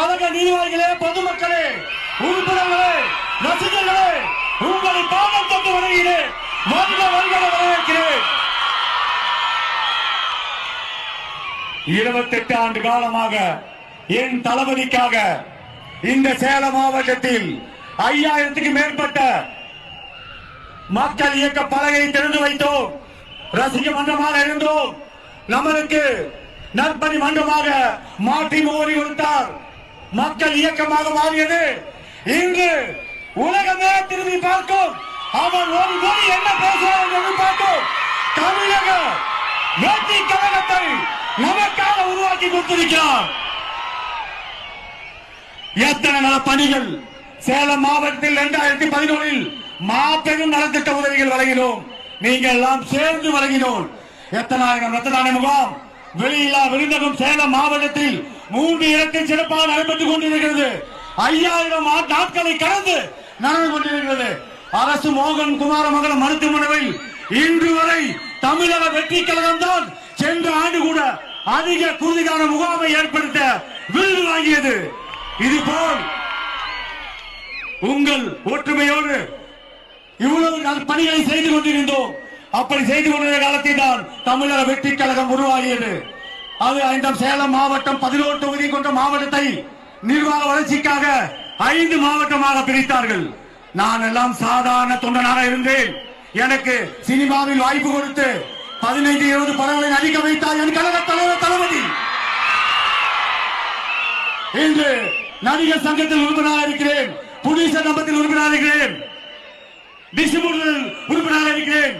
கழக நிர்வாகிகளே, பொதுமக்களே, உறுப்பினர்களே, ரசிகர்களே, உங்களை பாதம் தொட்டு வருகிறேன். வருக வருக வரவேற்கிறேன். 28 ஆண்டு காலமாக என் தளபதிக்காக இந்த சேலம் மாவட்டத்தில் 5000க்கும் மேற்பட்ட மக்கள் இயக்க பலகை திறந்து வைத்தோம். ரசிக மன்றமாக இருந்தோம். நம்மளுக்கு நற்பணி மன்றமாக மாற்றி மோடி கொடுத்தார். மக்கள் இயக்கமாக மாறியது. இன்று உலகமே திரும்பி பார்க்கும். அவர் ஒரு மொழி என்ன பேசுவார் என்று பார்க்கும். தமிழக வெற்றி கழகத்தை நமக்காக உருவாக்கி கொடுத்திருக்கிறார். எத்தனை நல பணிகள் சேலம் மாவட்டத்தில் 2011 மாபெரும் நலத்திட்ட உதவிகள் வழங்கினோம். நீங்கள் எல்லாம் சேர்ந்து வழங்கினோம். எத்தனாயிரம் ரத்த தானிய முகாம், வெளியில்லா விருந்தகம் சேலம் மாவட்டத்தில் 3 இடத்தில் சிறப்பாக நடைபெற்றுக் கொண்டிருக்கிறது. 5000 நாட்களை கடந்து நடந்து கொண்டிருக்கிறது. அரசு மோகன் குமாரமங்கல மருத்துவமனையில் இன்று வரை தமிழக வெற்றி கழகம் தான் சென்ற ஆண்டு கூட அதிக குருதிகான முகாமை ஏற்படுத்த விருது வாங்கியது. இதுபோல் உங்கள் ஒற்றுமையோடு இவ்வளவு பணிகளை செய்து கொண்டிருந்தோம். அப்படி செய்து கொண்டிருந்த காலத்தில் தான் தமிழக வெற்றி கழகம் உருவாகியது. அது இந்த சேலம் மாவட்டம் 11 தொகுதி கொண்ட மாவட்டத்தை நிர்வாக வளர்ச்சிக்காக 5 மாவட்டமாக பிரித்தார்கள். நான் எல்லாம் சாதாரண தொண்டனாக இருந்தேன். எனக்கு சினிமாவில் வாய்ப்பு கொடுத்து 15-20 படங்களை நடிக்க வைத்தார் என் கழக தலைவர் தளபதி. இன்று நடிகர் சங்கத்தில் உறுப்பினராக இருக்கிறேன். புலிசர் நம்பத்தில் உறுப்பினராக இருக்கிறேன். டிஸ்ட்ரிபியூட்டர் உறுப்பினராக இருக்கிறேன்.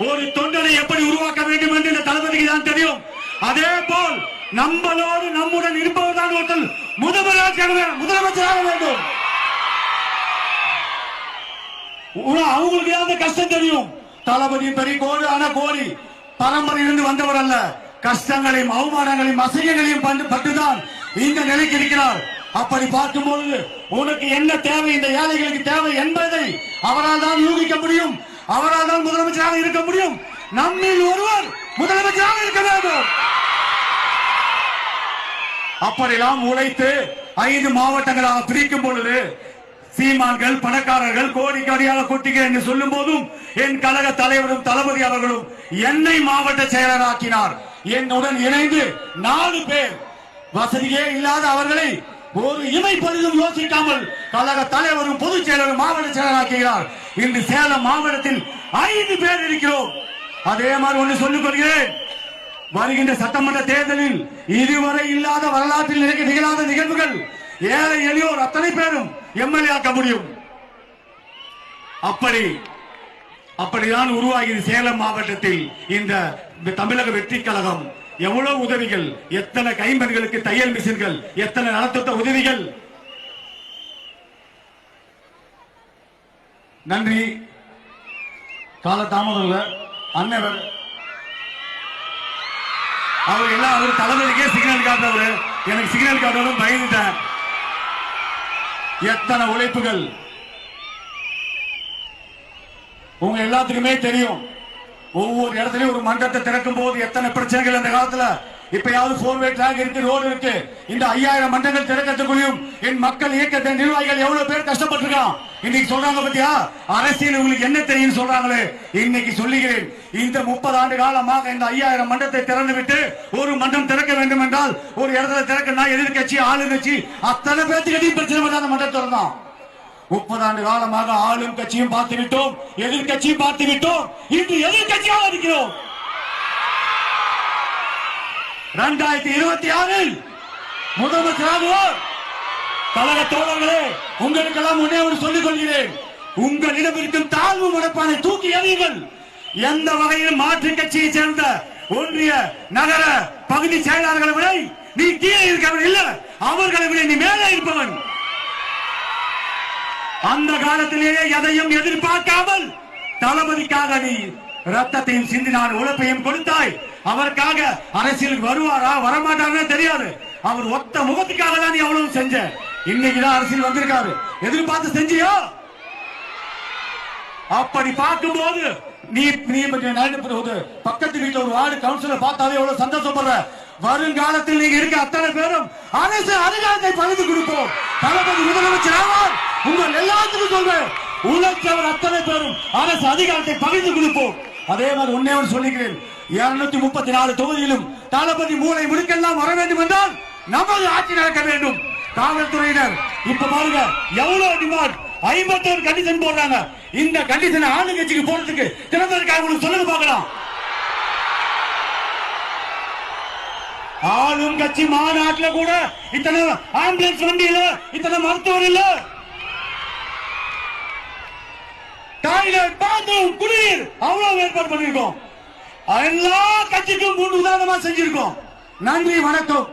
ஒரு தொண்டனை எப்படி உருவாக்க வேண்டும் என்று இந்த தளபதிக்கு தான் தெரியும். அதே போல் நம்மளோடு நம்முடன் இருப்பவர்தான் ஒருத்தர் முதலமைச்சராக வேண்டும். அவங்களுக்கு ஏதாவது கஷ்டம் தெரியும். தளபதி பெரிய கோடி ஆன கோடி பரம்பரையிலிருந்து வந்தவர் அல்ல. கஷ்டங்களையும் அவமானங்களையும் அசைகளையும் பட்டுதான் இந்த நிலைக்கு இருக்கிறார். அப்படி பார்க்கும்போது உனக்கு என்ன தேவை, இந்த ஏழைகளுக்கு தேவை என்பதை அவரால் தான் யூகிக்க முடியும். அவரால் தான் முதலமைச்சராக இருக்க முடியும். நம்மில் ஒருவர் முதலமைச்சராக இருக்க வேண்டும். அப்படியெல்லாம் உழைத்து 5 மாவட்டங்களாக பிரிக்கும் பொழுது சீமான்கள், பணக்காரர்கள் கோடி கோடியாக கொட்டிகள் என்று சொல்லும் போதும் என் கழக தலைவரும் தளபதி அவர்களும் என்னை மாவட்ட செயலராக்கினார். என்னுடன் இணைந்து 4 பேர் வசதியே இல்லாத அவர்களை ஒரு இமைப்பொழுதும் யோசிக்காமல் கழக தலைவரும் பொதுச் செயலரும் மாவட்ட செயலராக்குகிறார். இன்று சேலம் மாவட்டத்தில் 5 பேர் இருக்கிறோம். அதே மாதிரி ஒன்று சொல்லிக் கொள்கிறேன். வருகின்ற சட்டமன்ற தேர்தலில் இதுவரை இல்லாத வரலாற்றில் நிகழாத நிகழ்வுகள் ஏழை எளியோர் அத்தனை பேரும் எம்எல்ஏ ஆக்க முடியும். அப்படிதான் உருவாகியது சேலம் மாவட்டத்தில் இந்த தமிழக வெற்றி கழகம். எவ்வளவு உதவிகள், எத்தனை கைம்பெண்களுக்கு தையல் மிஷின்கள், எத்தனை நலத்திட்ட உதவிகள். நன்றி. காலதாமதம் அண்ணவர் அவர் எல்லாம் அவர் தளபதிக்கே சிக்னல் காட்டுறவர். எனக்கு சிக்னல் காட்டணும் பயந்துட்டேன். எத்தனை உழைப்புகள் உங்க எல்லாத்துக்குமே தெரியும். ஒவ்வொரு இடத்துலயும் ஒரு மன்றத்தை திறக்கும் போது எத்தனை பிரச்சனைகள் அந்த காலத்துல. இப்பயாவது 4-வே ட்ராக் இருக்கு, ரோடு இருக்கு. இந்த 5000 மன்றங்கள் திறக்கத்துக்குள்ளும் என் மக்கள் இயக்கத்தின் நிர்வாகிகள் எவ்வளவு பேர் கஷ்டப்பட்டிருக்கான். இன்னைக்கு சொல்றாங்க பத்தியா, அரசியல் உங்களுக்கு என்ன தெரியும் சொல்றாங்களே. இன்னைக்கு சொல்லுகிறேன், இந்த 30 ஆண்டு காலமாக இந்த 5000 மன்றத்தை திறந்து விட்டு ஒரு மன்றம் திறக்க வேண்டும் என்றால் ஒரு இடத்துல திறக்கணும்னா எதிர்கட்சி, ஆளுங்கட்சி அத்தனை பேருக்கு பிரச்சனை பண்ண அந்த மன்றத்தை திறந்தான். 30 ஆண்டு காலமாக ஆளும் கட்சியும் பார்த்து விட்டோம், எதிர்கட்சியும் பார்த்து விட்டோம். இன்று எதிர்கட்சியாக இருக்கிறோம். 2026 முதலமைச்சராகுவோர். கழக தோழர்களே, உங்களுக்கெல்லாம் முன்னே ஒரு சொல்லிக் கொள்கிறேன். உங்களிடம் இருக்கும் தாழ்வு மனப்பானை தூக்கி எறியுங்கள். எந்த வகையில் மாற்று கட்சியை சேர்ந்த ஒன்றிய நகர பகுதி செயலாளர்களை விட நீ கீழே இருக்கவன் இல்ல, அவர்களை விட நீ மேலே இருப்பவன். அந்த காலத்திலேயே எதையும் எதிர்பார்க்காமல் தளபதிக்காக நீ ரத்தத்தையும் சிந்தினான், உழைப்பையும் கொடுத்தாய். அவருக்காக அரசியலுக்கு வருவாரா வரமாட்டாரே தெரியாது. அவர் ஒத்த முகத்துக்காக தான் நீ அவ்வளவு செஞ்ச. இன்னைக்குதான் அரசியல் வந்திருக்காரு, எதிர்பார்த்து செஞ்சியோ? அப்படி பார்க்கும்போது நீ பக்கத்து வீட்டுல ஒரு வார்டு கவுன்சிலர் பார்த்தாலே எவ்வளவு சந்தோஷப்படுற. வருங்காலத்தில் நீங்க இருக்க அத்தனை பேரும் அரசு அதிகாரத்தை பகிர்ந்து கொடுப்போம். தளபதி முதலமைச்சர் ஆவார். உங்கள் எல்லாத்துக்கும் சொல்றேன், உழைச்சவர் அத்தனை பேரும் அரசு அதிகாரத்தை பகிர்ந்து கொடுப்போம். அதே மாதிரி ஒன்னே ஒன்று சொல்லிக்கிறேன், 234 தொகுதியிலும் தளபதி மூளை முடுக்கெல்லாம் வர வேண்டும் என்றால் நமது ஆட்சி நடக்க வேண்டும். காவல்துறையினர் இப்ப பாருங்க எவ்வளவு டிமாண்ட், 51 கண்டிஷன் போடுறாங்க. இந்த கண்டிஷன் ஆளுங்கட்சிக்கு போறதுக்கு திறந்ததுக்காக சொல்லுங்க பார்க்கலாம். ஆளும் கட்சி மாநாட்டில் கூட இத்தனை ஆம்புலன்ஸ் வண்டி இல்ல, இத்தனை மருத்துவர் இல்ல, டாய்லெட் பாத்ரூம் குடிநீர் அவ்வளவு ஏற்பாடு பண்ணிருக்கோம். எல்லா கட்சிக்கும் முன் உதாரணமா செஞ்சிருக்கோம். நன்றி, வணக்கம்.